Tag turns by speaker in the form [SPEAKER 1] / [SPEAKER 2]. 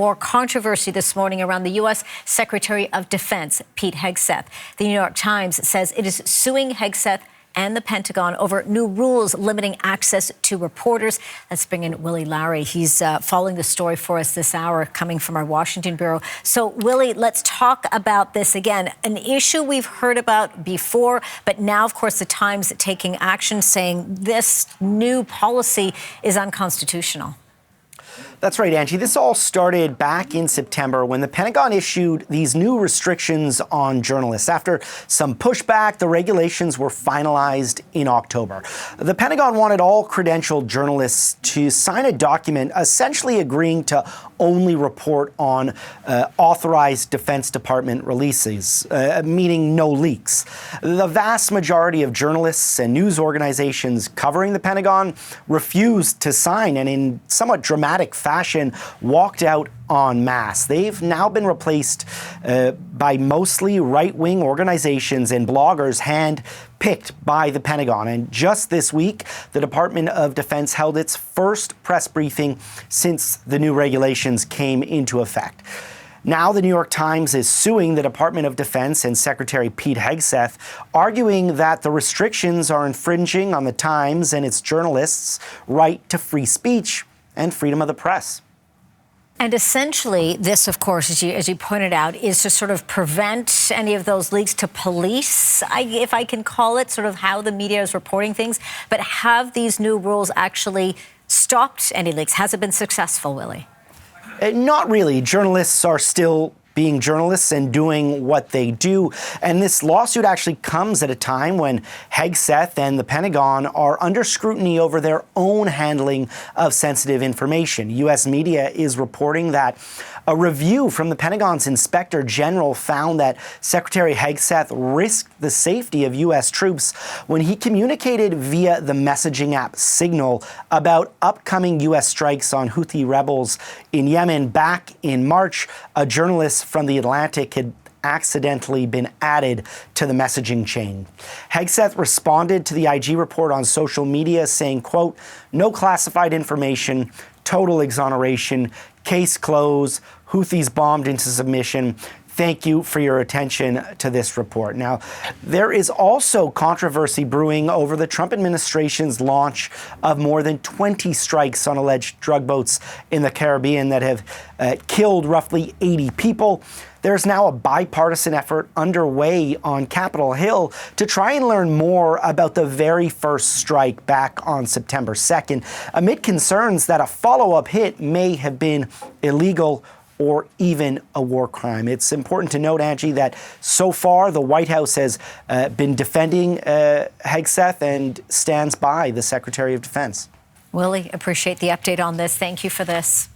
[SPEAKER 1] More controversy this morning around the U.S. Secretary of Defense, Pete Hegseth. The New York Times says it is suing Hegseth and the Pentagon over new rules limiting access to reporters. Let's bring in Willie Lowry. He's following the story for us this hour, coming from our Washington bureau. So, Willie, let's talk about this again. An issue we've heard about before, but now, of course, the Times taking action, saying this new policy is unconstitutional.
[SPEAKER 2] That's right, Angie. This all started back in September when the Pentagon issued these new restrictions on journalists. After some pushback, the regulations were finalized in October. The Pentagon wanted all credentialed journalists to sign a document essentially agreeing to only report on authorized Defense Department releases, meaning no leaks. The vast majority of journalists and news organizations covering the Pentagon refused to sign and in somewhat dramatic fashion walked out en masse. They've now been replaced by mostly right-wing organizations and bloggers hand-picked by the Pentagon. And just this week, the Department of Defense held its first press briefing since the new regulations came into effect. Now, the New York Times is suing the Department of Defense and Secretary Pete Hegseth, arguing that the restrictions are infringing on the Times and its journalists' right to free speech and freedom of the press.
[SPEAKER 1] And essentially, this, of course, as you pointed out, is to sort of prevent any of those leaks, to police, if I can call it, sort of how the media is reporting things. But have these new rules actually stopped any leaks? Has it been successful, Willie?
[SPEAKER 2] Not really. Journalists are still being journalists and doing what they do. And this lawsuit actually comes at a time when Hegseth and the Pentagon are under scrutiny over their own handling of sensitive information. U.S. media is reporting that a review from the Pentagon's Inspector General found that Secretary Hegseth risked the safety of U.S. troops when he communicated via the messaging app Signal about upcoming U.S. strikes on Houthi rebels in Yemen. Back in March, a journalist from The Atlantic had accidentally been added to the messaging chain. Hegseth responded to the IG report on social media saying, quote, "No classified information, total exoneration, case closed, Houthis bombed into submission. Thank you for your attention to this report." Now, there is also controversy brewing over the Trump administration's launch of more than 20 strikes on alleged drug boats in the Caribbean that have killed roughly 80 people. There's now a bipartisan effort underway on Capitol Hill to try and learn more about the very first strike back on September 2nd, amid concerns that a follow-up hit may have been illegal or even a war crime. It's important to note, Angie, that so far the White House has been defending Hegseth and stands by the Secretary of Defense.
[SPEAKER 1] Willie, appreciate the update on this. Thank you for this.